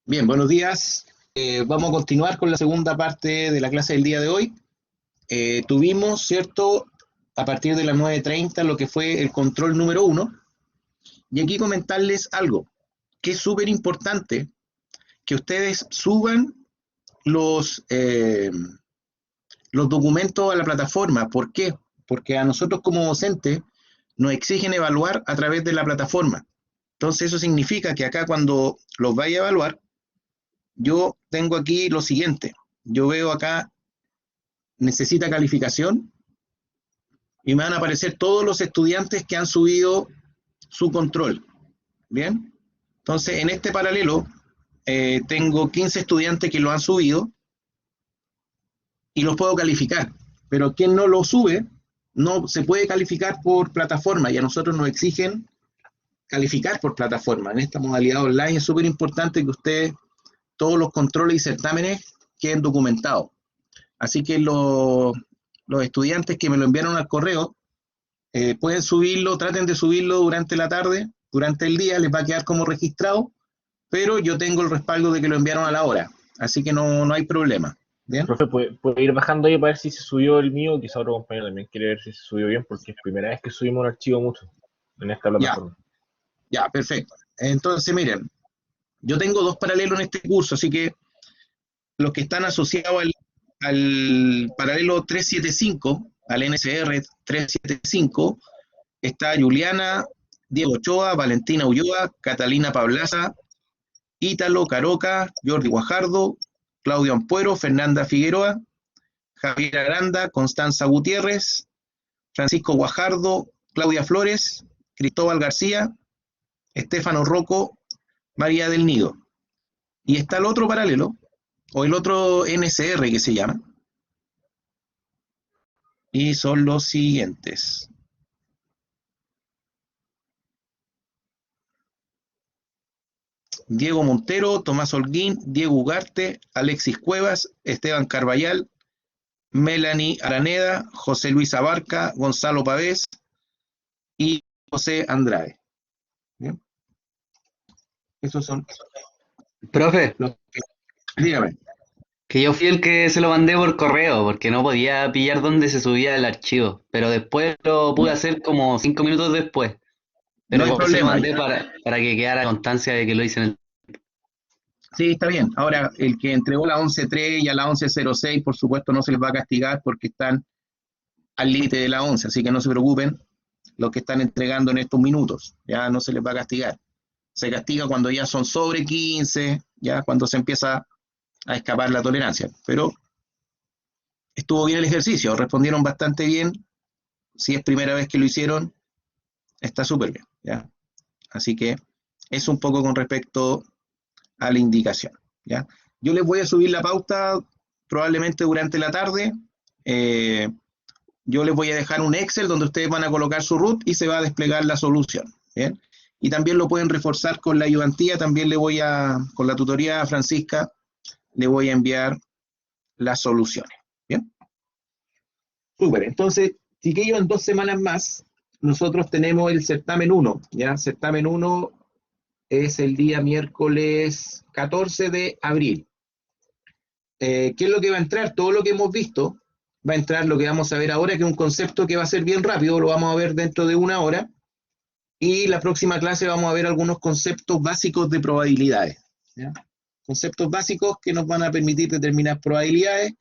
Bien, buenos días. Vamos a continuar con la segunda parte de la clase del día de hoy. Tuvimos, ¿cierto?, a partir de las 9:30 lo que fue el control número 1. Y aquí comentarles algo, que es súper importante, que ustedes suban los documentos a la plataforma. ¿Por qué? Porque a nosotros como docentes nos exigen evaluar a través de la plataforma. Entonces eso significa que acá cuando los vaya a evaluar, yo tengo aquí lo siguiente. Yo veo acá, necesita calificación, y me van a aparecer todos los estudiantes que han subido su control. Bien, entonces en este paralelo tengo 15 estudiantes que lo han subido y los puedo calificar, pero quien no lo sube no se puede calificar por plataforma, y a nosotros nos exigen calificar por plataforma. En esta modalidad online es súper importante que ustedes, todos los controles y certámenes queden documentados. Así que los estudiantes que me lo enviaron al correo pueden subirlo, traten de subirlo durante la tarde, durante el día, les va a quedar como registrado, pero yo tengo el respaldo de que lo enviaron a la hora, así que no hay problema. ¿Bien? Profe, ¿puede ir bajando ahí para ver si se subió el mío? Quizá otro compañero también quiere ver si se subió bien, porque es primera vez que subimos un archivo mucho en esta Ya, plataforma. ya, perfecto. Entonces, miren, yo tengo dos paralelos en este curso, así que los que están asociados al paralelo 375, al NCR 375, está Juliana, Diego Ochoa, Valentina Ulloa, Catalina Pablaza, Ítalo Caroca, Jordi Guajardo, Claudio Ampuero, Fernanda Figueroa, Javier Aranda, Constanza Gutiérrez, Francisco Guajardo, Claudia Flores, Cristóbal García, Estefano Rocco, María del Nido. Y está el otro paralelo, o el otro NCR que se llama, y son los siguientes. Diego Montero, Tomás Holguín, Diego Ugarte, Alexis Cuevas, Esteban Carballal, Melanie Araneda, José Luis Abarca, Gonzalo Pavés y José Andrade. ¿Bien? Esos son Profe, los que... Dígame. que yo fui el que se lo mandé por correo porque no podía pillar dónde se subía el archivo, pero después lo pude hacer como 5 minutos después, No pero hay igual se lo problema. mandé para que quedara constancia de que lo hice en el... Sí, está bien. Ahora, el que entregó la 11.3 y a la 11.06, por supuesto, no se les va a castigar porque están al límite de la 11, así que no se preocupen los que están entregando en estos minutos. Ya no se les va a castigar. Se castiga cuando ya son sobre 15, ya cuando se empieza a escapar la tolerancia. Pero estuvo bien el ejercicio, respondieron bastante bien. Si es primera vez que lo hicieron, está súper bien. ¿Ya? Así que es un poco con respecto a la indicación. ¿Ya? Yo les voy a subir la pauta probablemente durante la tarde. Eh, yo les voy a dejar un Excel donde ustedes van a colocar su root y se va a desplegar la solución. ¿Bien? Y también lo pueden reforzar con la ayudantía. También con la tutoría a Francisca, le voy a enviar las soluciones. ¿Bien? Súper. Entonces, chiquillos, en 2 semanas más, nosotros tenemos el certamen 1. ¿Ya? Certamen 1 es el día miércoles 14 de abril. ¿Qué es lo que va a entrar? Todo lo que hemos visto va a entrar lo que vamos a ver ahora, que es un concepto que va a ser bien rápido, lo vamos a ver dentro de una hora, y la próxima clase vamos a ver algunos conceptos básicos de probabilidades. ¿Ya? Conceptos básicos que nos van a permitir determinar probabilidades.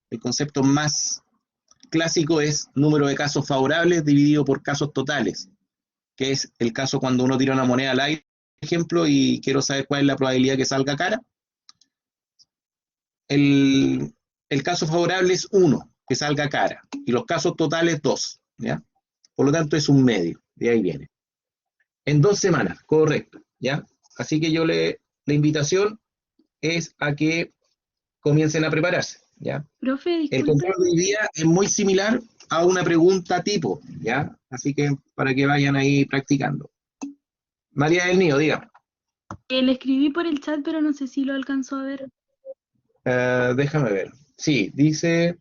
El concepto más clásico es número de casos favorables dividido por casos totales, que es el caso cuando uno tira una moneda al aire, por ejemplo, y quiero saber cuál es la probabilidad que salga cara. El caso favorable es 1, que salga cara, y los casos totales 2. ¿Ya? Por lo tanto, es un medio, de ahí viene. En 2 semanas, correcto. ¿Ya? Así que la invitación es a que comiencen a prepararse. ¿Ya? Profe, El disculpe. control de hoy día es muy similar a una pregunta tipo, ¿ya? Así que para que vayan ahí practicando. María del Nido, dígame. Le escribí por el chat, pero no sé si lo alcanzó a ver. Déjame ver. Sí, dice...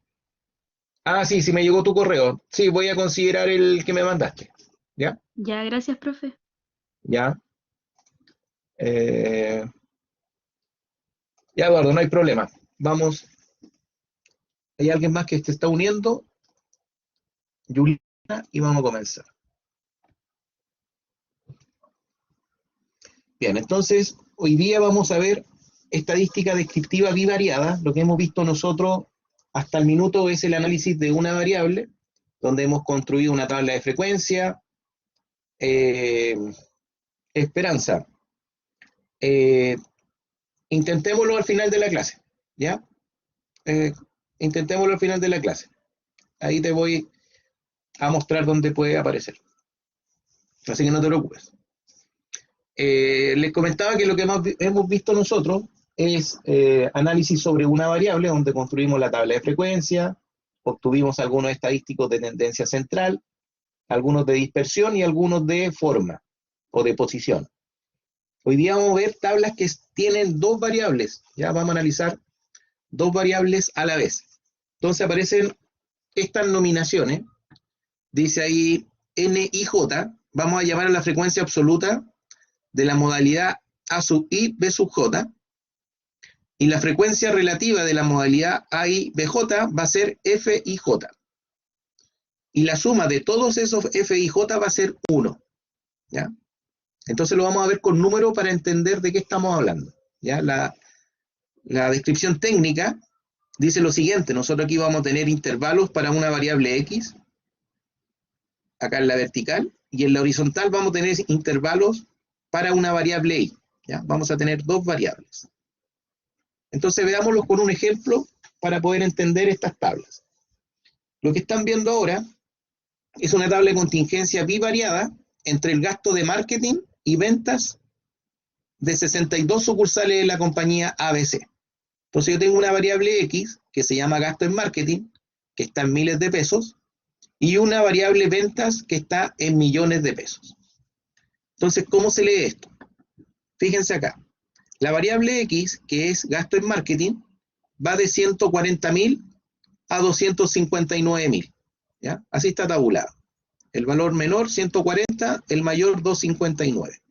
Ah, sí, sí me llegó tu correo. Sí, voy a considerar el que me mandaste. ¿Ya? Ya, gracias, profe. ¿Ya? Eh, Ya, Eduardo, no hay problema. Vamos. ¿Hay alguien más que se está uniendo? Juliana, y vamos a comenzar. Bien, entonces, hoy día vamos a ver estadística descriptiva bivariada. Lo que hemos visto nosotros hasta el minuto es el análisis de una variable, donde hemos construido una tabla de frecuencia. Esperanza, intentémoslo al final de la clase, ¿ya? Intentémoslo al final de la clase. Ahí te voy a mostrar dónde puede aparecer. Así que no te preocupes. Les comentaba que lo que hemos visto nosotros es análisis sobre una variable, donde construimos la tabla de frecuencia, obtuvimos algunos estadísticos de tendencia central, algunos de dispersión y algunos de forma o de posición. Hoy día vamos a ver tablas que tienen dos variables. Ya vamos a analizar dos variables a la vez. Entonces aparecen estas nominaciones. Dice ahí N y J. Vamos a llamar a la frecuencia absoluta de la modalidad A sub I, B sub J. Y la frecuencia relativa de la modalidad AI, BJ va a ser F y J. Y la suma de todos esos F y J va a ser 1. ¿Ya? Entonces lo vamos a ver con números para entender de qué estamos hablando. ¿Ya? La descripción técnica dice lo siguiente. Nosotros aquí vamos a tener intervalos para una variable X, acá en la vertical, y en la horizontal vamos a tener intervalos para una variable Y. ¿Ya? Vamos a tener dos variables. Entonces veámoslo con un ejemplo para poder entender estas tablas. Lo que están viendo ahora es una tabla de contingencia bivariada entre el gasto de marketing y ventas de 62 sucursales de la compañía ABC. Entonces yo tengo una variable X que se llama gasto en marketing, que está en miles de pesos, y una variable ventas que está en millones de pesos. Entonces, ¿cómo se lee esto? Fíjense acá. La variable X, que es gasto en marketing, va de 140.000 a 259.000. ¿Ya? Así está tabulado. El valor menor 140, el mayor 259.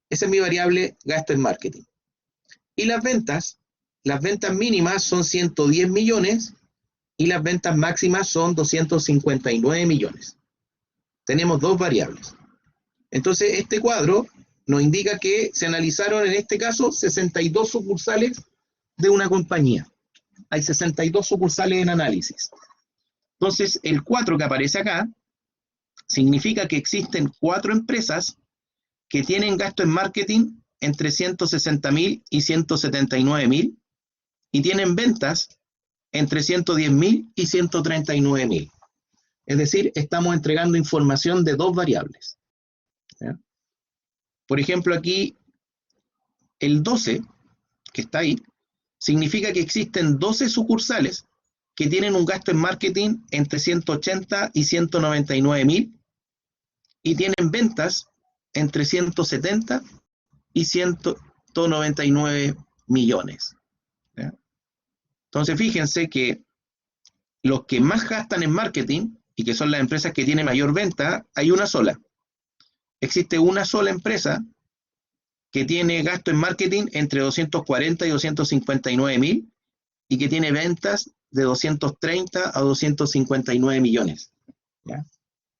Esa es mi variable gasto en marketing. Y las ventas mínimas son 110 millones y las ventas máximas son 259 millones. Tenemos dos variables. Entonces este cuadro nos indica que se analizaron en este caso 62 sucursales de una compañía. Hay 62 sucursales en análisis. Entonces el 4 que aparece acá significa que existen 4 empresas que tienen gasto en marketing entre 160.000 y 179.000 y tienen ventas entre 110.000 y 139.000. Es decir, estamos entregando información de dos variables. ¿Ya? Por ejemplo, aquí el 12, que está ahí, significa que existen 12 sucursales que tienen un gasto en marketing entre 180 y 199.000 y tienen ventas entre 170 y 199 millones. ¿Ya? Entonces, fíjense que los que más gastan en marketing, y que son las empresas que tienen mayor venta, hay una sola. Existe una sola empresa que tiene gasto en marketing entre 240 y 259.000 y que tiene ventas de 230 a 259 millones. ¿Ya?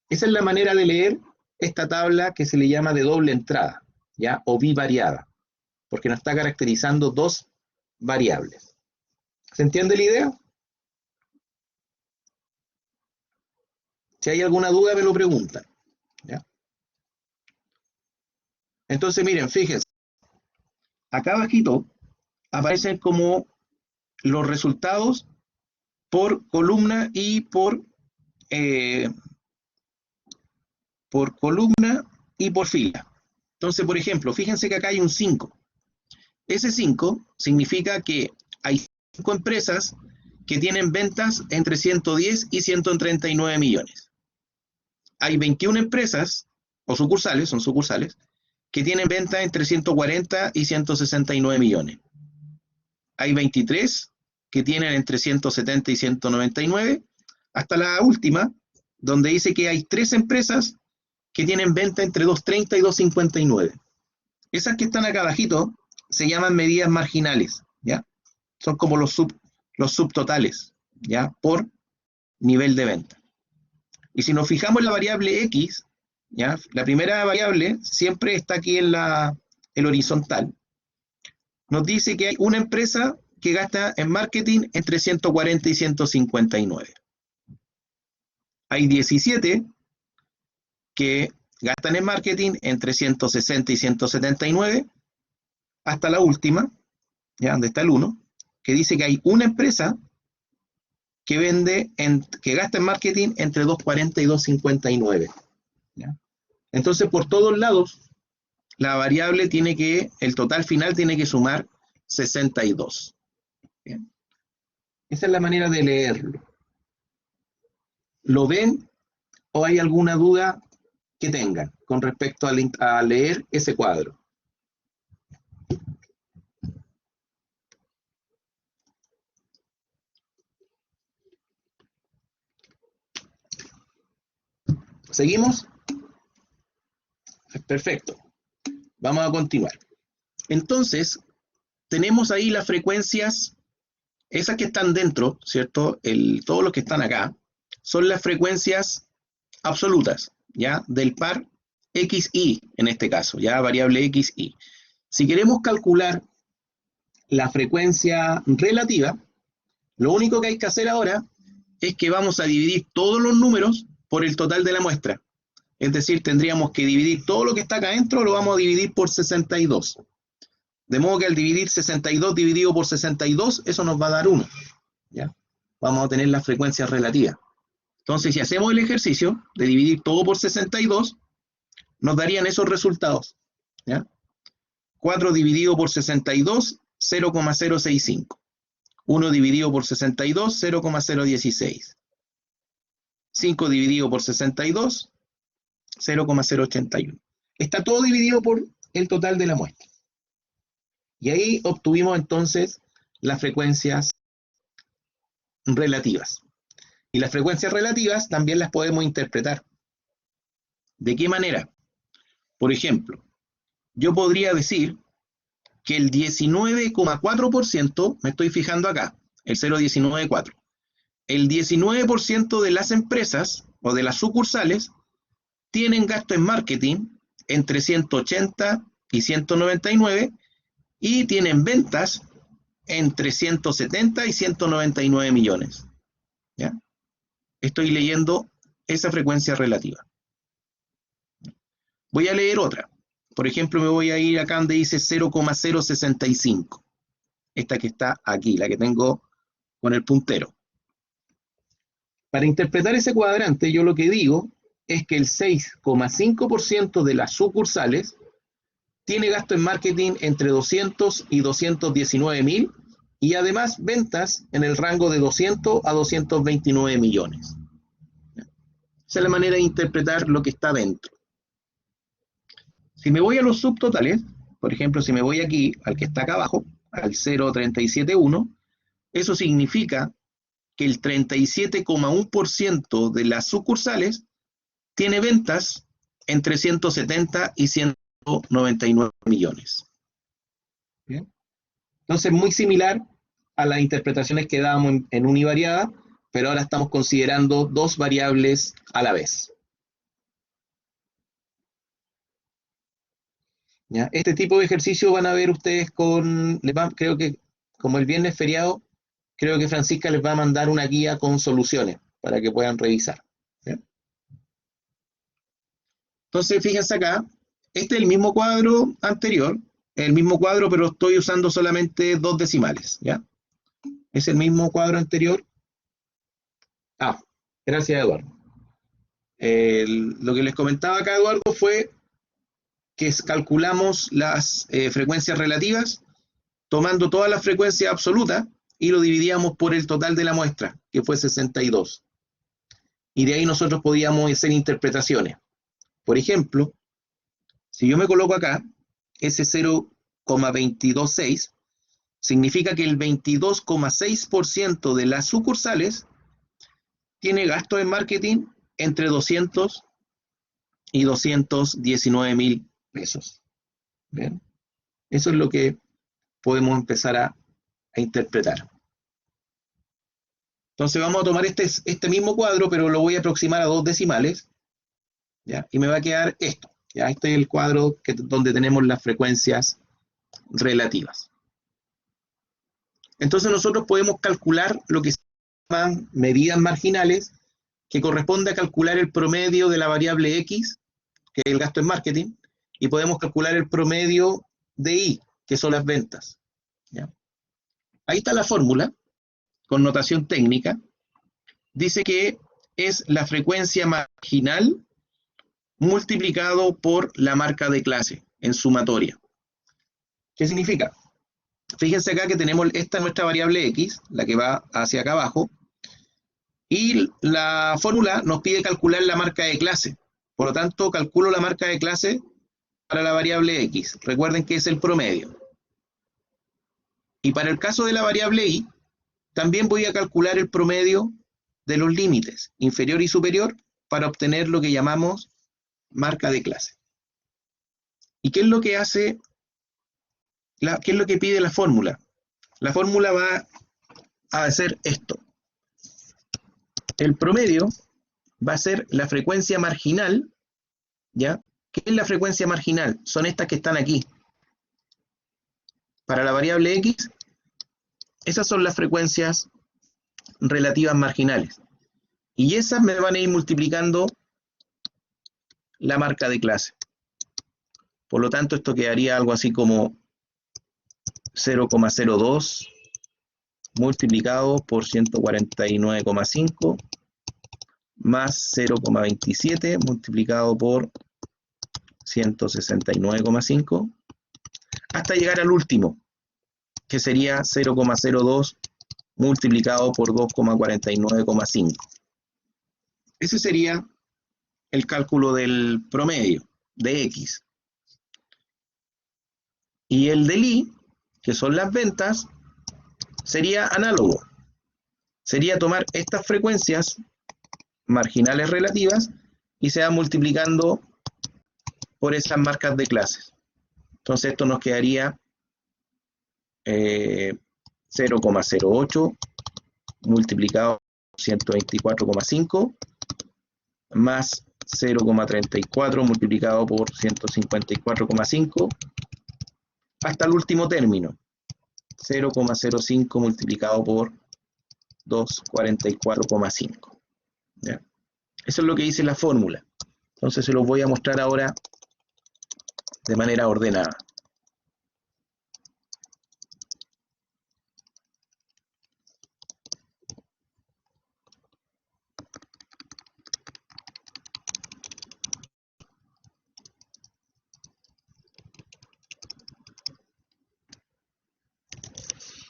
Esa es la manera de leer esta tabla que se le llama de doble entrada, ¿ya? O bivariada, porque nos está caracterizando dos variables. ¿Se entiende la idea? Si hay alguna duda me lo preguntan. ¿Ya? Entonces miren, fíjense, acá abajito aparecen como los resultados por columna y por columna y por fila. Entonces, por ejemplo, fíjense que acá hay un 5. Ese 5 significa que hay 5 empresas que tienen ventas entre 110 y 139 millones. Hay 21 empresas, o sucursales, son sucursales, que tienen ventas entre 140 y 169 millones. Hay 23 que tienen entre 170 y 199, hasta la última, donde dice que hay 3 empresas que tienen venta entre 230 y 259. Esas que están acá abajito se llaman medidas marginales, ¿ya? son como los subtotales, ¿ya? Por nivel de venta. Y si nos fijamos en la variable X, ¿ya? La primera variable siempre está aquí en el horizontal. Nos dice que hay una empresa que gasta en marketing entre 140 y 159. Hay 17 que gastan en marketing entre 160 y 179, hasta la última, ¿ya? Donde está el 1, que dice que hay una empresa que que gasta en marketing entre 240 y 259. ¿Ya? Entonces, por todos lados, la variable el total final tiene que sumar 62. ¿Bien? Esa es la manera de leerlo. ¿Lo ven o hay alguna duda que tengan con respecto a leer ese cuadro? ¿Seguimos? Perfecto. Vamos a continuar. Entonces, tenemos ahí las frecuencias, esas que están dentro, ¿cierto? Todos los que están acá, son las frecuencias absolutas, ¿ya? Del par XY, en este caso, ¿ya? Variable XY. Si queremos calcular la frecuencia relativa, lo único que hay que hacer ahora es que vamos a dividir todos los números por el total de la muestra. Es decir, tendríamos que dividir todo lo que está acá adentro, lo vamos a dividir por 62. De modo que al dividir 62 dividido por 62, eso nos va a dar 1. ¿Ya? Vamos a tener la frecuencia relativa. Entonces, si hacemos el ejercicio de dividir todo por 62, nos darían esos resultados. ¿Ya? 4 dividido por 62, 0,065. 1 dividido por 62, 0,016. 5 dividido por 62, 0,081. Está todo dividido por el total de la muestra. Y ahí obtuvimos entonces las frecuencias relativas. Y las frecuencias relativas también las podemos interpretar. ¿De qué manera? Por ejemplo, yo podría decir que el 19,4%, me estoy fijando acá, el 0,194, el 19% de las empresas o de las sucursales tienen gasto en marketing entre 180 y 199 y tienen ventas entre 170 y 199 millones. ¿Ya? Estoy leyendo esa frecuencia relativa. Voy a leer otra. Por ejemplo, me voy a ir acá donde dice 0,065. Esta que está aquí, la que tengo con el puntero. Para interpretar ese cuadrante, yo lo que digo es que el 6,5% de las sucursales tiene gasto en marketing entre 200 y 219 mil y además ventas en el rango de 200 a 229 millones. Esa es la manera de interpretar lo que está dentro. Si me voy a los subtotales, por ejemplo, si me voy aquí al que está acá abajo, al 0,371, eso significa que el 37,1% de las sucursales tiene ventas entre 170 y 199 millones. ¿Bien? Entonces, muy similar a las interpretaciones que dábamos en univariada, pero ahora estamos considerando dos variables a la vez. ¿Ya? Este tipo de ejercicio van a ver ustedes creo que como el viernes feriado, creo que Francisca les va a mandar una guía con soluciones para que puedan revisar. ¿Ya? Entonces, fíjense acá, este es el mismo cuadro anterior, el mismo cuadro, pero estoy usando solamente 2 decimales, ¿ya? Es el mismo cuadro anterior. Gracias, Eduardo. Lo que les comentaba acá, Eduardo, fue que calculamos las frecuencias relativas tomando todas las frecuencias absolutas y lo dividíamos por el total de la muestra, que fue 62. Y de ahí nosotros podíamos hacer interpretaciones. Por ejemplo, si yo me coloco acá, ese 0,226 significa que el 22,6% de las sucursales tiene gasto en marketing entre 200 y 219 mil pesos. ¿Bien? Eso es lo que podemos empezar a a interpretar. Entonces vamos a tomar este mismo cuadro, pero lo voy a aproximar a 2 decimales, ¿ya? Y me va a quedar esto, ¿ya? Este es el cuadro donde tenemos las frecuencias relativas. Entonces nosotros podemos calcular lo que se llaman medidas marginales, que corresponde a calcular el promedio de la variable X, que es el gasto en marketing, y podemos calcular el promedio de Y, que son las ventas, ¿ya? Ahí está la fórmula, con notación técnica. Dice que es la frecuencia marginal multiplicado por la marca de clase en sumatoria. ¿Qué significa? Fíjense acá que tenemos esta nuestra variable X, la que va hacia acá abajo, y la fórmula nos pide calcular la marca de clase. Por lo tanto, calculo la marca de clase para la variable X. Recuerden que es el promedio. Y para el caso de la variable Y, también voy a calcular el promedio de los límites inferior y superior para obtener lo que llamamos marca de clase. ¿Y qué es lo que hace? ¿Qué es lo que pide la fórmula? La fórmula va a hacer esto. El promedio va a ser la frecuencia marginal, ¿ya? ¿Qué es la frecuencia marginal? Son estas que están aquí. Para la variable X, esas son las frecuencias relativas marginales. Y esas me van a ir multiplicando la marca de clase. Por lo tanto, esto quedaría algo así como 0,02 multiplicado por 149,5 más 0,27 multiplicado por 169,5 hasta llegar al último, que sería 0,02 multiplicado por 2,49,5. Ese sería el cálculo del promedio de X. Y el del Y, que son las ventas, sería análogo. Sería tomar estas frecuencias marginales relativas y se va multiplicando por esas marcas de clases. Entonces esto nos quedaría 0,08 multiplicado por 124,5 más 0,34 multiplicado por 154,5 hasta el último término, 0,05 multiplicado por 244,5. ¿Ya? Eso es lo que dice la fórmula. Entonces se los voy a mostrar ahora de manera ordenada.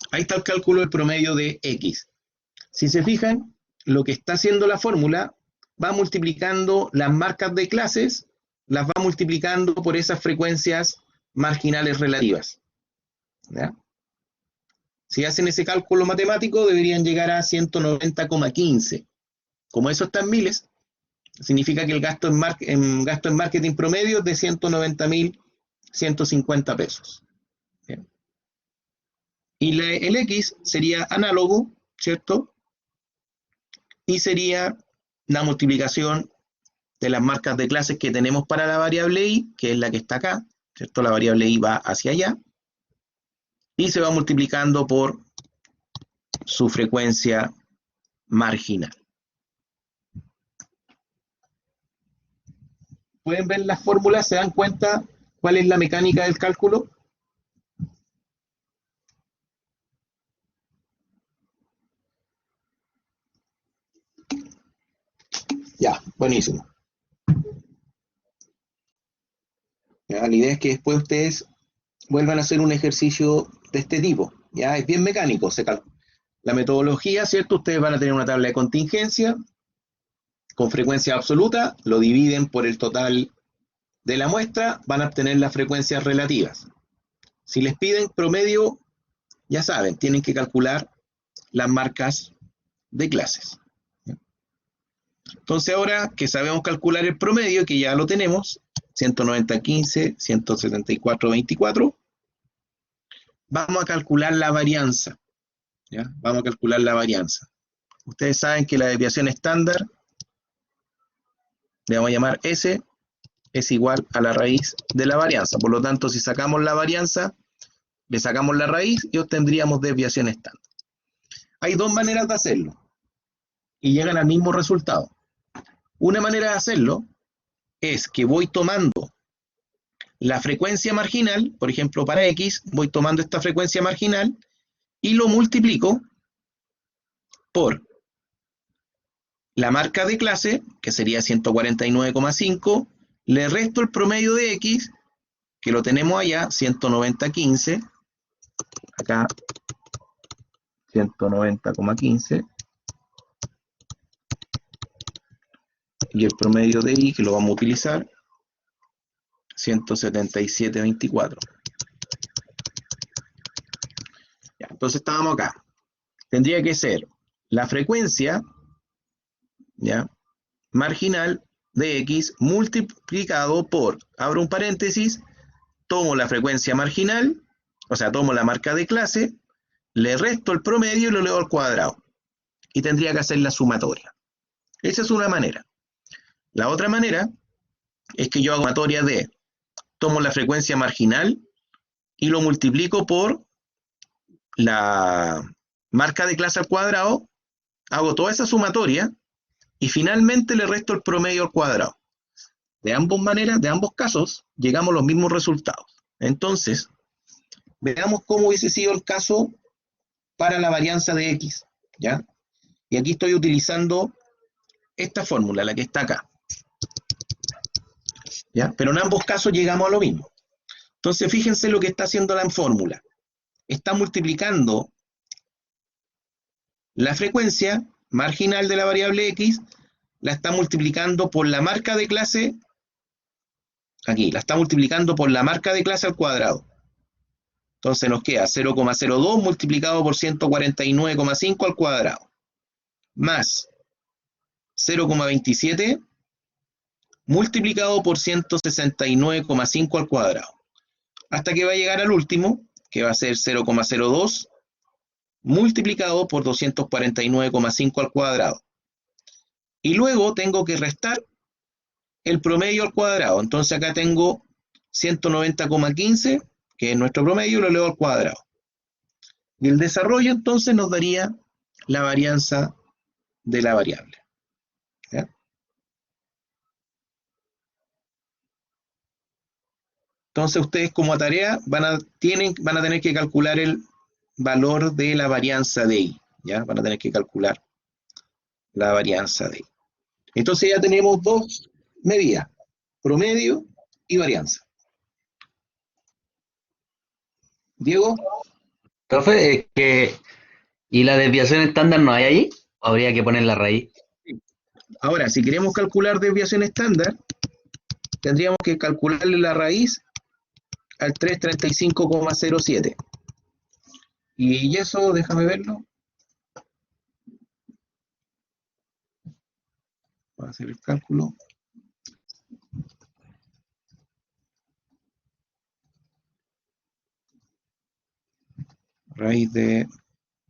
Ahí está el cálculo del promedio de X. Si se fijan, lo que está haciendo la fórmula va multiplicando las marcas de clases, las va multiplicando por esas frecuencias marginales relativas. ¿Ya? Si hacen ese cálculo matemático, deberían llegar a 190,15. Como eso está en miles, significa que el gasto en marketing promedio es de 190.150 pesos. ¿Bien? Y el X sería análogo, ¿cierto? Y sería la multiplicación de las marcas de clases que tenemos para la variable Y, que es la que está acá, ¿cierto? La variable Y va hacia allá, y se va multiplicando por su frecuencia marginal. ¿Pueden ver las fórmulas? ¿Se dan cuenta cuál es la mecánica del cálculo? Ya, buenísimo. Ya, la idea es que después ustedes vuelvan a hacer un ejercicio de este tipo. Ya, es bien mecánico. La metodología, ¿cierto? Ustedes van a tener una tabla de contingencia con frecuencia absoluta, lo dividen por el total de la muestra, van a obtener las frecuencias relativas. Si les piden promedio, ya saben, tienen que calcular las marcas de clases. Entonces ahora que sabemos calcular el promedio, que ya lo tenemos, 190,15, 174,24, vamos a calcular la varianza. ¿Ya? Vamos a calcular la varianza. Ustedes saben que la desviación estándar, le vamos a llamar S, es igual a la raíz de la varianza. Por lo tanto, si sacamos la varianza, le sacamos la raíz y obtendríamos desviación estándar. Hay dos maneras de hacerlo y llegan al mismo resultado. Una manera de hacerlo es que voy tomando la frecuencia marginal, por ejemplo, para X, voy tomando esta frecuencia marginal y lo multiplico por la marca de clase, que sería 149,5, le resto el promedio de X, que lo tenemos allá, 190,15, acá 190,15, y el promedio de Y, que lo vamos a utilizar, 177,24. Ya, entonces estábamos acá. Tendría que ser la frecuencia, ¿ya?, marginal de X multiplicado por, abro un paréntesis, tomo la frecuencia marginal, o sea, tomo la marca de clase, le resto el promedio y lo elevo al cuadrado. Y tendría que hacer la sumatoria. Esa es una manera. La otra manera es que yo hago sumatoria de, tomo la frecuencia marginal y lo multiplico por la marca de clase al cuadrado, hago toda esa sumatoria y finalmente le resto el promedio al cuadrado. De ambas maneras, de ambos casos, llegamos a los mismos resultados. Entonces, veamos cómo hubiese sido el caso para la varianza de X, ¿ya? Y aquí estoy utilizando esta fórmula, la que está acá, ¿ya? Pero en ambos casos llegamos a lo mismo. Entonces, fíjense lo que está haciendo la fórmula. Está multiplicando la frecuencia marginal de la variable X, la está multiplicando por la marca de clase, aquí, la está multiplicando por la marca de clase al cuadrado. Entonces nos queda 0,02 multiplicado por 149,5 al cuadrado, más 0,27 multiplicado por 169,5 al cuadrado, hasta que va a llegar al último, que va a ser 0,02 multiplicado por 249,5 al cuadrado. Y luego tengo que restar el promedio al cuadrado. Entonces acá tengo 190,15, que es nuestro promedio, lo elevo al cuadrado. Y el desarrollo entonces nos daría la varianza de la variable. ¿Ya? Entonces ustedes como tarea van a tener que calcular el valor de la varianza de Y. ¿Ya? Van a tener que calcular la varianza de Y. Entonces ya tenemos dos medidas, promedio y varianza. Diego. Profe, es que, ¿y la desviación estándar no hay ahí? ¿O habría que poner la raíz? Ahora, si queremos calcular desviación estándar, tendríamos que calcularle la raíz al 335,07. Y eso, déjame verlo. Voy a hacer el cálculo. Raíz de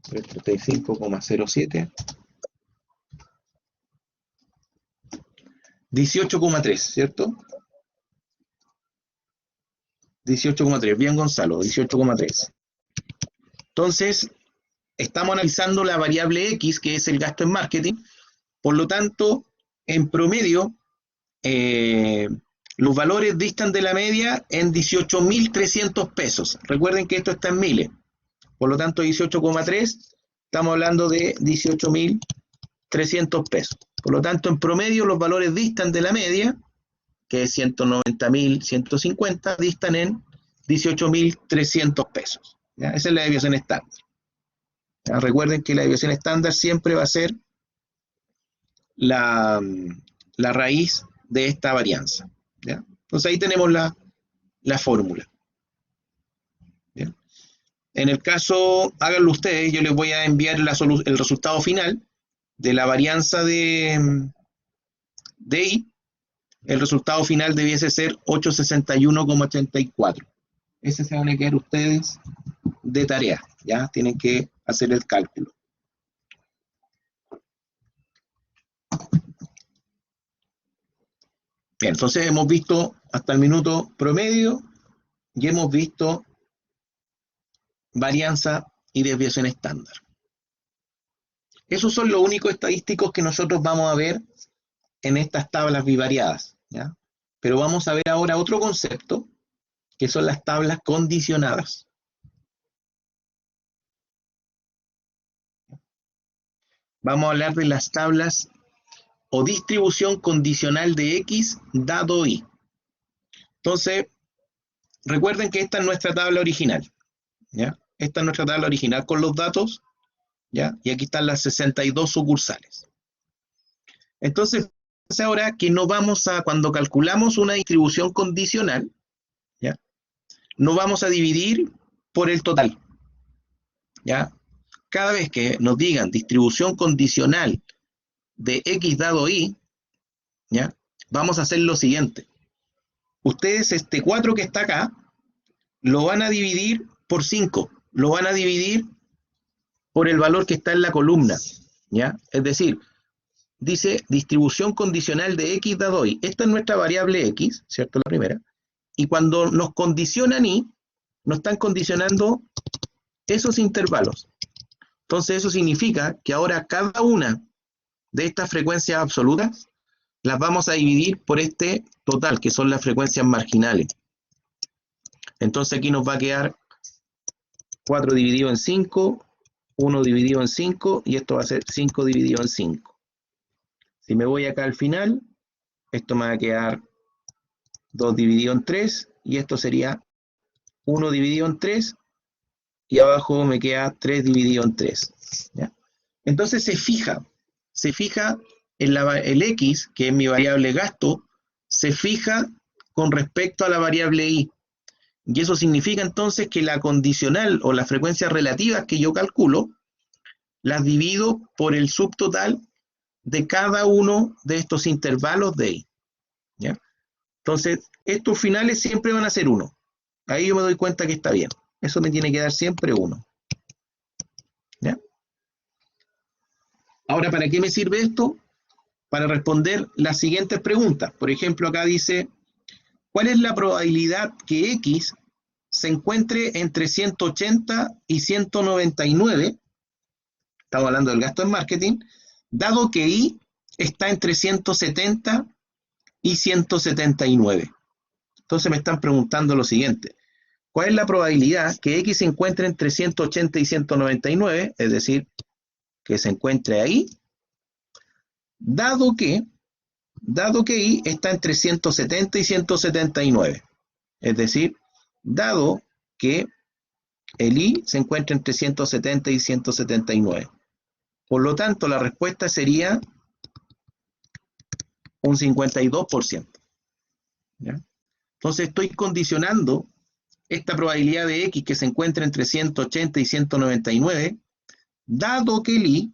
335,07. 18,3, ¿cierto? 18,3. Bien, Gonzalo, 18,3. Entonces, estamos analizando la variable X, que es el gasto en marketing. Por lo tanto, en promedio, los valores distan de la media en 18.300 pesos. Recuerden que esto está en miles. Por lo tanto, 18,3, estamos hablando de 18.300 pesos. Por lo tanto, en promedio, los valores distan de la media, que es 190.150, distan en 18.300 pesos. ¿Ya? Esa es la desviación estándar. ¿Ya? Recuerden que la desviación estándar siempre va a ser la raíz de esta varianza. ¿Ya? Entonces ahí tenemos la fórmula. ¿Ya? En el caso, háganlo ustedes, yo les voy a enviar el resultado final de la varianza de Y. El resultado final debiese ser 861,84. Ese se van a quedar ustedes de tarea. ¿Ya? Tienen que hacer el cálculo. Bien, entonces hemos visto hasta el minuto promedio y hemos visto varianza y desviación estándar. Esos son los únicos estadísticos que nosotros vamos a ver en estas tablas bivariadas, ¿ya? Pero vamos a ver ahora otro concepto, que son las tablas condicionadas. Vamos a hablar de las tablas o distribución condicional de X dado Y. Entonces, recuerden que esta es nuestra tabla original, ¿ya? Esta es nuestra tabla original con los datos, ¿ya? Y aquí están las 62 sucursales. Entonces, ahora que no vamos a, cuando calculamos una distribución condicional, ¿ya? No vamos a dividir por el total, ¿ya? Cada vez que nos digan distribución condicional de X dado Y, ¿ya? Vamos a hacer lo siguiente. Ustedes este 4 que está acá, lo van a dividir por 5, lo van a dividir por el valor que está en la columna, ¿ya? Es decir, dice distribución condicional de X dado Y. Esta es nuestra variable X, ¿cierto? La primera. Y cuando nos condicionan Y, nos están condicionando esos intervalos. Entonces eso significa que ahora cada una de estas frecuencias absolutas las vamos a dividir por este total, que son las frecuencias marginales. Entonces aquí nos va a quedar 4 dividido en 5, 1 dividido en 5, y esto va a ser 5 dividido en 5. Si me voy acá al final, esto me va a quedar 2 dividido en 3, y esto sería 1 dividido en 3, y abajo me queda 3 dividido en 3. ¿Ya? Entonces se fija en el X, que es mi variable gasto, se fija con respecto a la variable Y. Y eso significa entonces que la condicional o las frecuencias relativas que yo calculo, las divido por el subtotal de cada uno de estos intervalos de Y. ¿Ya? Entonces, estos finales siempre van a ser 1. Ahí yo me doy cuenta que está bien. Eso me tiene que dar siempre 1. ¿Ya? Ahora, ¿para qué me sirve esto? Para responder las siguientes preguntas. Por ejemplo, acá dice, ¿cuál es la probabilidad que X se encuentre entre 180 y 199? Estamos hablando del gasto en marketing, dado que Y está entre 170 y 179. Entonces me están preguntando lo siguiente. ¿Cuál es la probabilidad que X se encuentre entre 180 y 199? Es decir, que se encuentre ahí, dado que Y está entre 170 y 179. Es decir, dado que el Y se encuentra entre 170 y 179. Por lo tanto, la respuesta sería un 52%. ¿Ya? Entonces estoy condicionando esta probabilidad de X que se encuentra entre 180 y 199, dado que el Y,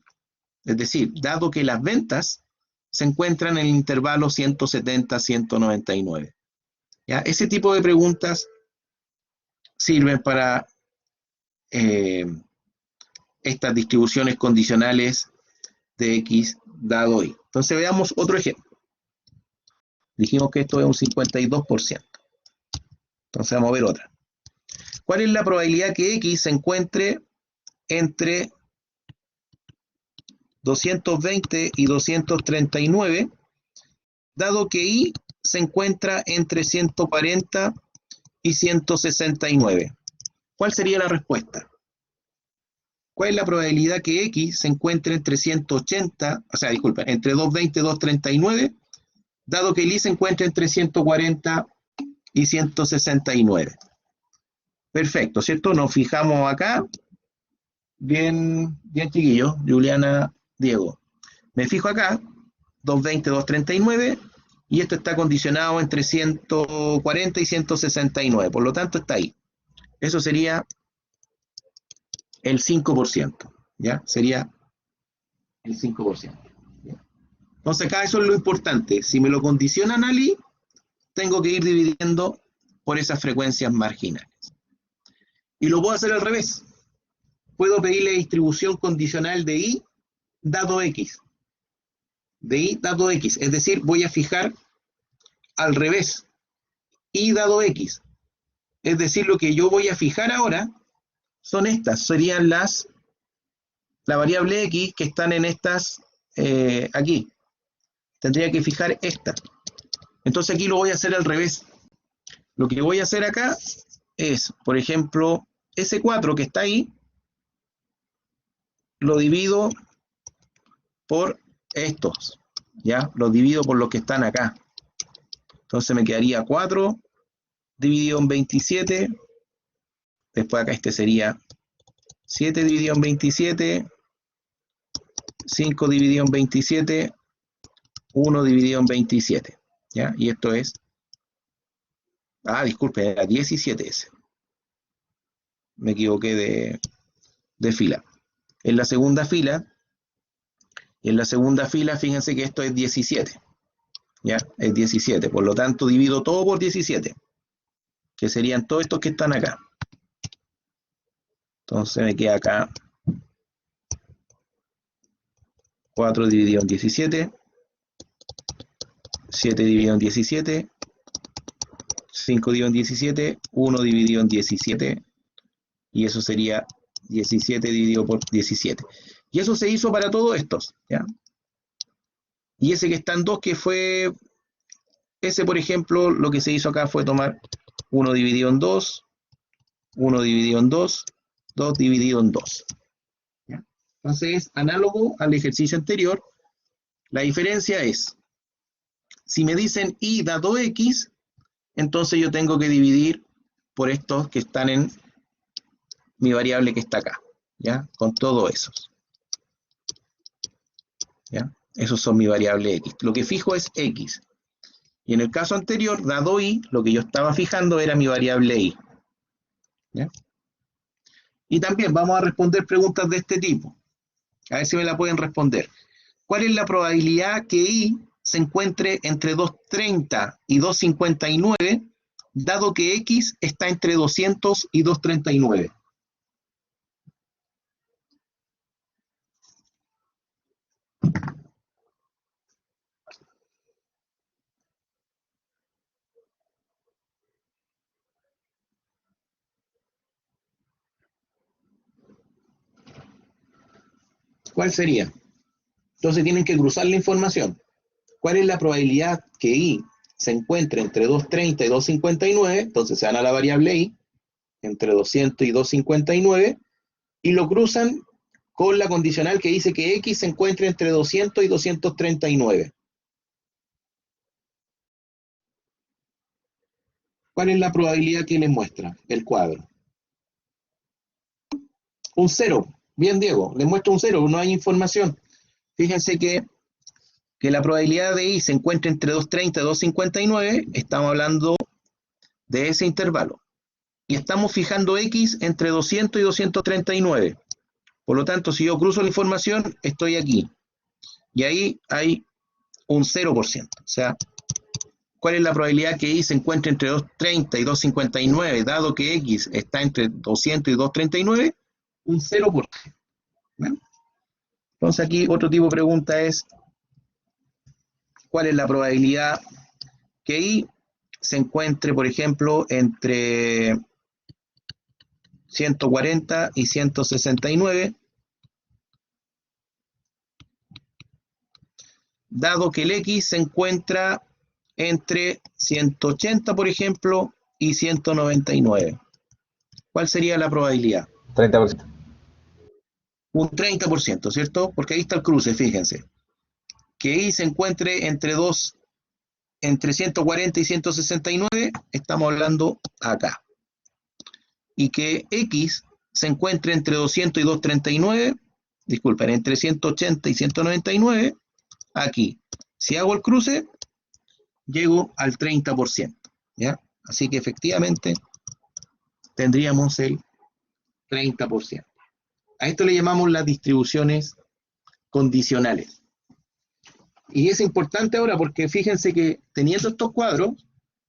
es decir, dado que las ventas se encuentran en el intervalo 170-199. ¿Ya? Ese tipo de preguntas sirven para estas distribuciones condicionales de X dado Y. Entonces veamos otro ejemplo. Dijimos que esto es un 52%. Entonces vamos a ver otra. ¿Cuál es la probabilidad que X se encuentre entre 220 y 239, dado que Y se encuentra entre 140 y 169? ¿Cuál sería la respuesta? ¿Cuál es la probabilidad que X se encuentre entre 180, entre 220 y 239, dado que el Y se encuentra entre 140 y 169? Perfecto, ¿cierto? Nos fijamos acá. Bien, bien chiquillos, Juliana, Diego. Me fijo acá, 220, 239, y esto está condicionado entre 140 y 169, por lo tanto está ahí. Eso sería el 5%, ¿ya? Sería el 5%. ¿Ya? Entonces acá eso es lo importante. Si me lo condicionan al I, tengo que ir dividiendo por esas frecuencias marginales. Y lo puedo hacer al revés. puedo pedir la distribución condicional de y dado x. De y dado x, es decir, voy a fijar al revés, y dado x. Es decir, lo que yo voy a fijar ahora son estas, serían la variable x que están en estas, aquí. Tendría que fijar esta. Entonces aquí lo voy a hacer al revés. Lo que voy a hacer acá es, por ejemplo, ese 4 que está ahí, lo divido por estos, ¿ya? Lo divido por los que están acá. Entonces me quedaría 4 dividido en 27. Después acá este sería 7 dividido en 27. 5 dividido en 27. 1 dividido en 27. ¿Ya? Y esto es... disculpe, era 17 ese. Me equivoqué de fila. En la segunda fila, fíjense que esto es 17. ¿Ya? Es 17. Por lo tanto, divido todo por 17. Que serían todos estos que están acá. Entonces me queda acá 4 dividido en 17. 7 dividido en 17. 5 dividido en 17. 1 dividido en 17. Y eso sería 17 dividido por 17. Y eso se hizo para todos estos, ¿ya? Y ese que está en 2, que fue... Ese, por ejemplo, lo que se hizo acá fue tomar 1 dividido en 2, 1 dividido en 2, 2 dividido en 2. ¿Ya? Entonces es análogo al ejercicio anterior. La diferencia es, si me dicen y dado x, entonces yo tengo que dividir por estos que están en mi variable que está acá, ¿ya? Con todos esos. ¿Ya? Esos son mi variable x. Lo que fijo es x. Y en el caso anterior, dado y, lo que yo estaba fijando era mi variable y. ¿Ya? Y también vamos a responder preguntas de este tipo. A ver si me la pueden responder. ¿Cuál es la probabilidad que y se encuentre entre 230 y 259, dado que x está entre 200 y 239? ¿Cuál sería? Entonces tienen que cruzar la información. ¿Cuál es la probabilidad que y se encuentre entre 230 y 259? Entonces se van a la variable y, entre 200 y 259, y lo cruzan con la condicional que dice que x se encuentre entre 200 y 239. ¿Cuál es la probabilidad que les muestra el cuadro? Un 0. Bien, Diego, les muestro un 0, no hay información. Fíjense que la probabilidad de y se encuentre entre 230 y 259, estamos hablando de ese intervalo. Y estamos fijando x entre 200 y 239. Por lo tanto, si yo cruzo la información, estoy aquí. Y ahí hay un 0%. O sea, ¿cuál es la probabilidad que y se encuentre entre 230 y 259, dado que x está entre 200 y 239? Un 0%. ¿Ven? Entonces aquí otro tipo de pregunta es, ¿cuál es la probabilidad que y se encuentre, por ejemplo, entre 140 y 169, dado que el x se encuentra entre 180, por ejemplo, y 199? ¿Cuál sería la probabilidad? 30%. Un 30%, ¿cierto? Porque ahí está el cruce, fíjense. Que y se encuentre entre 140 y 169, estamos hablando acá. Y que x se encuentre entre 200 y 239, disculpen, entre 180 y 199, aquí. Si hago el cruce, llego al 30%, ¿ya? Así que efectivamente tendríamos el 30%. A esto le llamamos las distribuciones condicionales. Y es importante ahora porque fíjense que teniendo estos cuadros,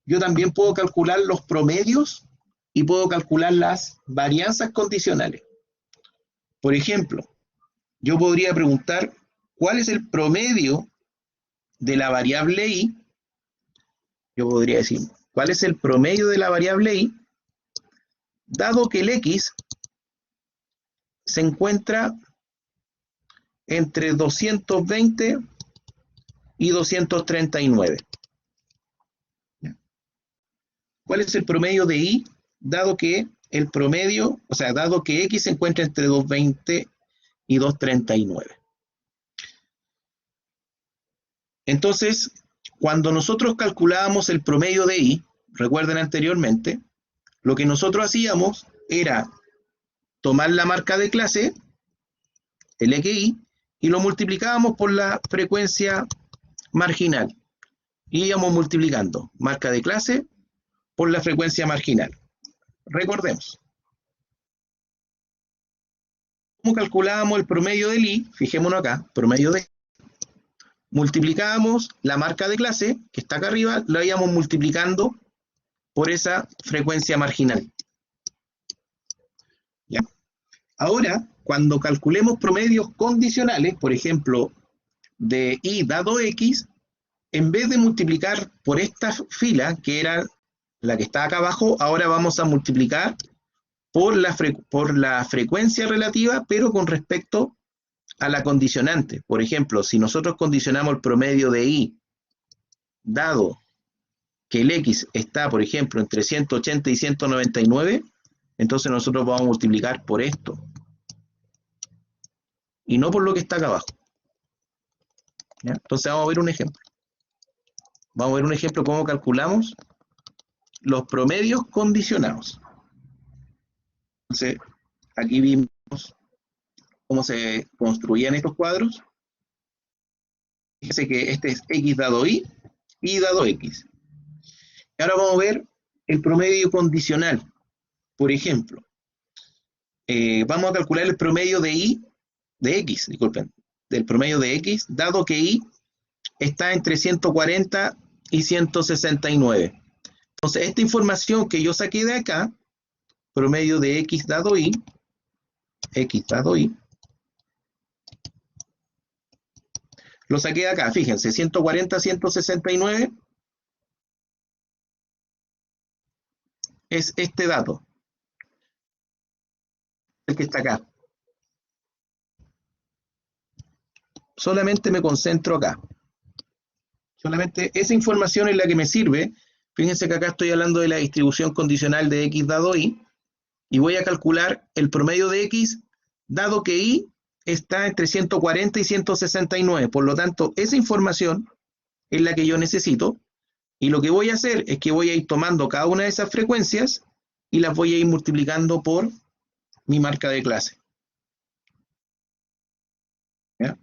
yo también puedo calcular los promedios y puedo calcular las varianzas condicionales. Por ejemplo, yo podría preguntar cuál es el promedio de la variable y. Yo podría decir, ¿cuál es el promedio de la variable y? Dado que el x se encuentra entre 220 y 239. ¿Cuál es el promedio de y? Dado que el promedio, o sea, dado que x se encuentra entre 220 y 239. Entonces, cuando nosotros calculábamos el promedio de y, recuerden anteriormente, lo que nosotros hacíamos era tomar la marca de clase, el xy, y lo multiplicábamos por la frecuencia marginal. Y íbamos multiplicando marca de clase por la frecuencia marginal. Recordemos. ¿Cómo calculábamos el promedio del i? Fijémonos acá, promedio de i. Multiplicábamos la marca de clase, que está acá arriba, la íbamos multiplicando por esa frecuencia marginal. ¿Ya? Ahora, cuando calculemos promedios condicionales, por ejemplo, de y dado x, en vez de multiplicar por esta fila, que era la que está acá abajo, ahora vamos a multiplicar por la frecuencia relativa, pero con respecto a la condicionante. Por ejemplo, si nosotros condicionamos el promedio de y, dado que el x está, por ejemplo, entre 180 y 199, entonces nosotros vamos a multiplicar por esto. Y no por lo que está acá abajo. ¿Ya? Entonces vamos a ver un ejemplo. Vamos a ver un ejemplo cómo calculamos los promedios condicionados. Entonces, aquí vimos cómo se construían estos cuadros. Fíjense que este es x dado y dado x. Y ahora vamos a ver el promedio condicional. Por ejemplo, vamos a calcular el promedio de x, disculpen, del promedio de x, dado que y está entre 140 y 169. Entonces, esta información que yo saqué de acá, promedio de x dado y, lo saqué de acá, fíjense, 140, 169, es este dato, el que está acá. Solamente me concentro acá. Solamente esa información es la que me sirve. Fíjense que acá estoy hablando de la distribución condicional de x dado y voy a calcular el promedio de x, dado que y está entre 140 y 169. Por lo tanto, esa información es la que yo necesito, y lo que voy a hacer es que voy a ir tomando cada una de esas frecuencias y las voy a ir multiplicando por mi marca de clase. ¿Ya?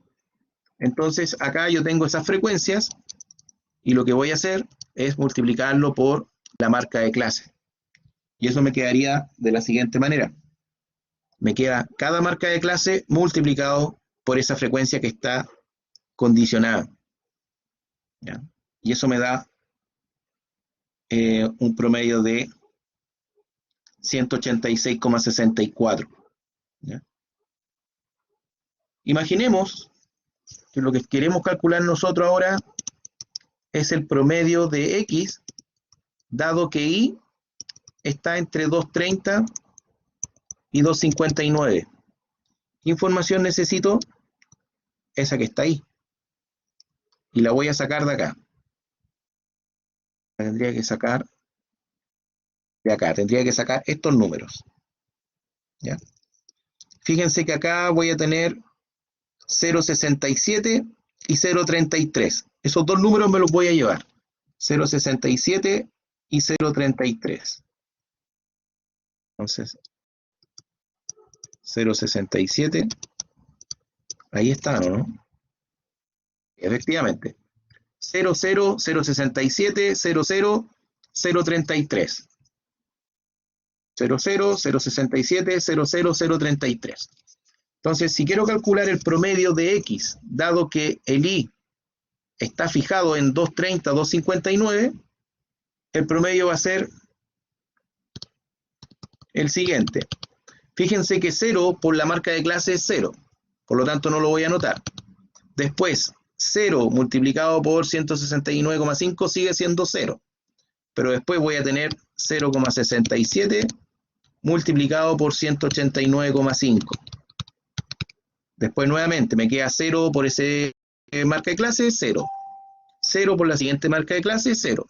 Entonces, acá yo tengo esas frecuencias, y lo que voy a hacer es multiplicarlo por la marca de clase. Y eso me quedaría de la siguiente manera. Me queda cada marca de clase multiplicado por esa frecuencia que está condicionada. ¿Ya? Y eso me da un promedio de 186,64. ¿Ya? Imaginemos que lo que queremos calcular nosotros ahora es el promedio de x, dado que y está entre 230 y 259. ¿Qué información necesito? Esa que está ahí. Y la voy a sacar de acá. La tendría que sacar de acá. Tendría que sacar estos números. ¿Ya? Fíjense que acá voy a tener 0,67 y 0,33. Esos dos números me los voy a llevar. 0,67 y 0,33. Entonces, 0,67. Ahí están, ¿no? Efectivamente. 00, 0,67, 00, 0,33. 00, 0,67, 00, 0,33. Entonces, si quiero calcular el promedio de x, dado que el y está fijado en 230, 259, el promedio va a ser el siguiente. Fíjense que 0 por la marca de clase es 0, por lo tanto no lo voy a anotar. Después, 0 multiplicado por 169,5 sigue siendo 0, pero después voy a tener 0,67 multiplicado por 189,5. Después nuevamente me queda 0 por ese marca de clase, 0. 0 por la siguiente marca de clase, 0.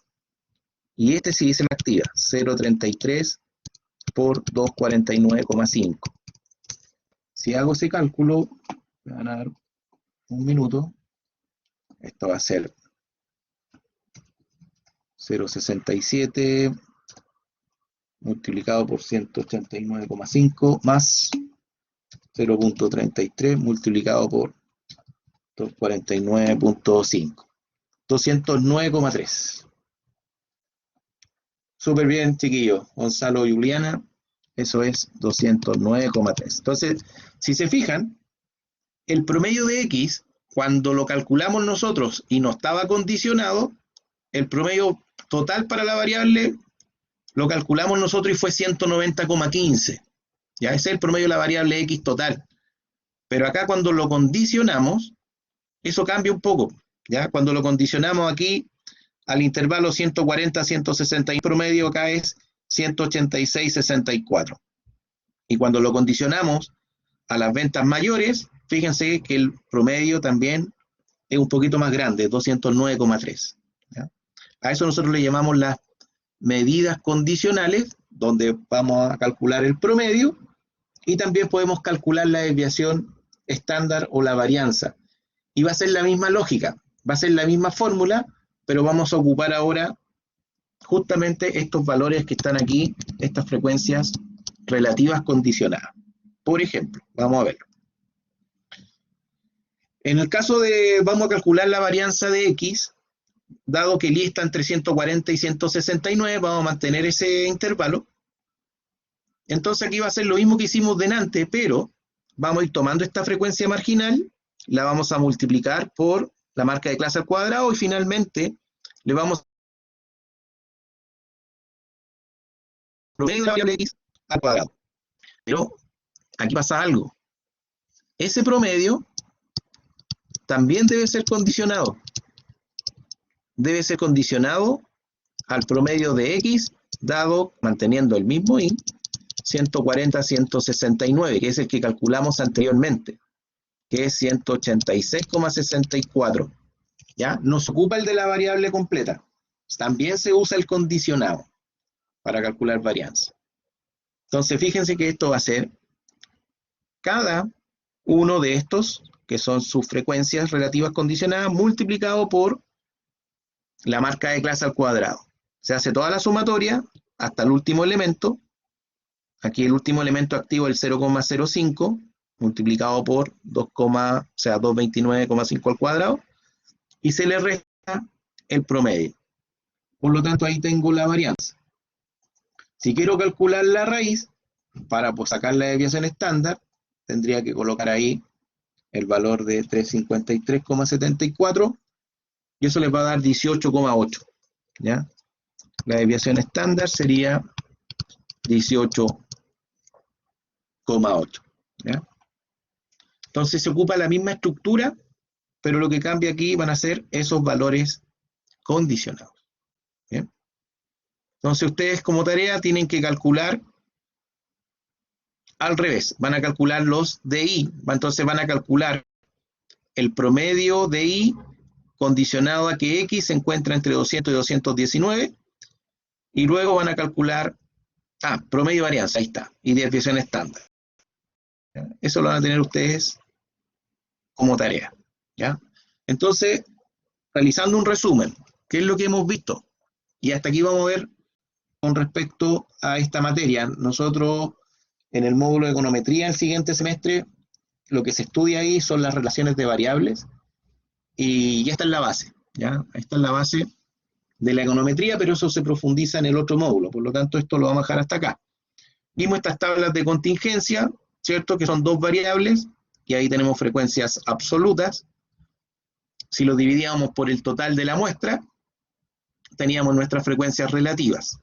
Y este sí se me activa, 0,33 por 249,5. Si hago ese cálculo, me van a dar un minuto. Esto va a ser 0,67 multiplicado por 189,5 más 0,33 multiplicado por 249,5. 209,3. Súper bien, chiquillos. Gonzalo y Juliana, eso es 209,3. Entonces, si se fijan, el promedio de X, cuando lo calculamos nosotros y no estaba condicionado, el promedio total para la variable lo calculamos nosotros y fue 190,15. Ya ese es el promedio de la variable X total. Pero acá cuando lo condicionamos, eso cambia un poco. ¿Ya? Cuando lo condicionamos aquí al intervalo 140-160, promedio acá es 186,64. Y cuando lo condicionamos a las ventas mayores, fíjense que el promedio también es un poquito más grande, 209,3. A eso nosotros le llamamos las medidas condicionales, donde vamos a calcular el promedio, y también podemos calcular la desviación estándar o la varianza. Y va a ser la misma lógica, va a ser la misma fórmula, pero vamos a ocupar ahora justamente estos valores que están aquí, estas frecuencias relativas condicionadas. Por ejemplo, vamos a verlo. En el caso de, vamos a calcular la varianza de X, dado que el I está entre 140 y 169, vamos a mantener ese intervalo. Entonces aquí va a ser lo mismo que hicimos delante, pero vamos a ir tomando esta frecuencia marginal, la vamos a multiplicar por la marca de clase al cuadrado y finalmente le vamos a promedio de la variable X al cuadrado. Pero aquí pasa algo. Ese promedio también debe ser condicionado. Debe ser condicionado al promedio de X, dado, manteniendo el mismo I, 140-169, que es el que calculamos anteriormente, que es 186,64. ¿Ya? Nos ocupa el de la variable completa. También se usa el condicionado para calcular varianza. Entonces, fíjense que esto va a ser cada uno de estos, que son sus frecuencias relativas condicionadas, multiplicado por la marca de clase al cuadrado. Se hace toda la sumatoria hasta el último elemento. Aquí el último elemento activo es el 0,05 multiplicado por 229,5 al cuadrado y se le resta el promedio. Por lo tanto, ahí tengo la varianza. Si quiero calcular la raíz, para sacar la desviación estándar, tendría que colocar ahí el valor de 353,74 y eso les va a dar 18,8. ¿Ya? La desviación estándar sería 18,8. ¿Ya? Entonces se ocupa la misma estructura, pero lo que cambia aquí van a ser esos valores condicionados. ¿Bien? Entonces ustedes como tarea tienen que calcular al revés, van a calcular los de I, entonces van a calcular el promedio de I condicionado a que X se encuentra entre 200 y 219, y luego van a calcular, promedio de varianza, ahí está, y desviación estándar. ¿Ya? Eso lo van a tener ustedes como tarea. ¿Ya? Entonces, realizando un resumen, ¿qué es lo que hemos visto? Y hasta aquí vamos a ver con respecto a esta materia. Nosotros, en el módulo de econometría el siguiente semestre, lo que se estudia ahí son las relaciones de variables, y esta es la base, ¿ya? Esta es la base de la econometría, pero eso se profundiza en el otro módulo, por lo tanto esto lo vamos a dejar hasta acá. Vimos estas tablas de contingencia, ¿cierto? Que son dos variables, y ahí tenemos frecuencias absolutas. Si lo dividíamos por el total de la muestra, teníamos nuestras frecuencias relativas.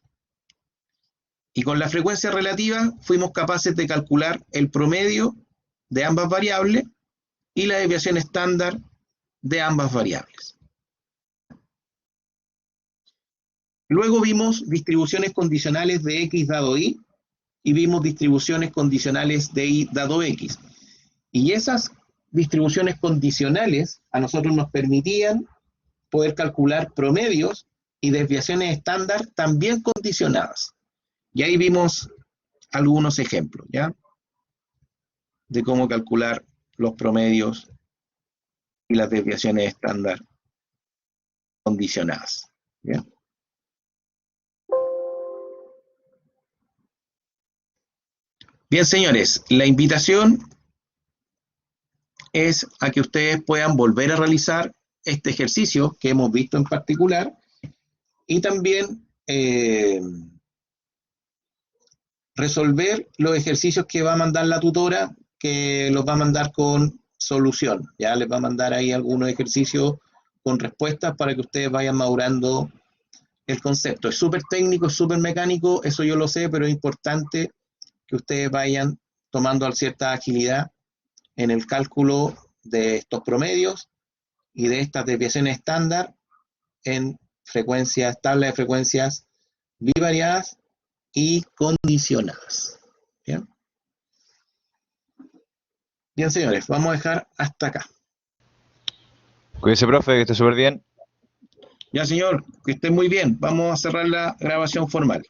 Y con la frecuencia relativa fuimos capaces de calcular el promedio de ambas variables y la desviación estándar de ambas variables. Luego vimos distribuciones condicionales de x dado y vimos distribuciones condicionales de y dado x. Y esas distribuciones condicionales a nosotros nos permitían poder calcular promedios y desviaciones estándar también condicionadas. Y ahí vimos algunos ejemplos, ¿ya? De cómo calcular los promedios y las desviaciones estándar condicionadas, ¿ya? Bien, señores, la invitación es a que ustedes puedan volver a realizar este ejercicio que hemos visto en particular y también resolver los ejercicios que va a mandar la tutora, que los va a mandar con solución. Ya les va a mandar ahí algunos ejercicios con respuestas para que ustedes vayan madurando el concepto. Es súper técnico, es súper mecánico, eso yo lo sé, pero es importante que ustedes vayan tomando cierta agilidad en el cálculo de estos promedios y de estas desviaciones estándar en frecuencias, tablas de frecuencias bivariadas y condicionadas. Bien. Bien, señores, vamos a dejar hasta acá. Cuídese, profe, que esté súper bien. Ya, señor, que esté muy bien. Vamos a cerrar la grabación formal.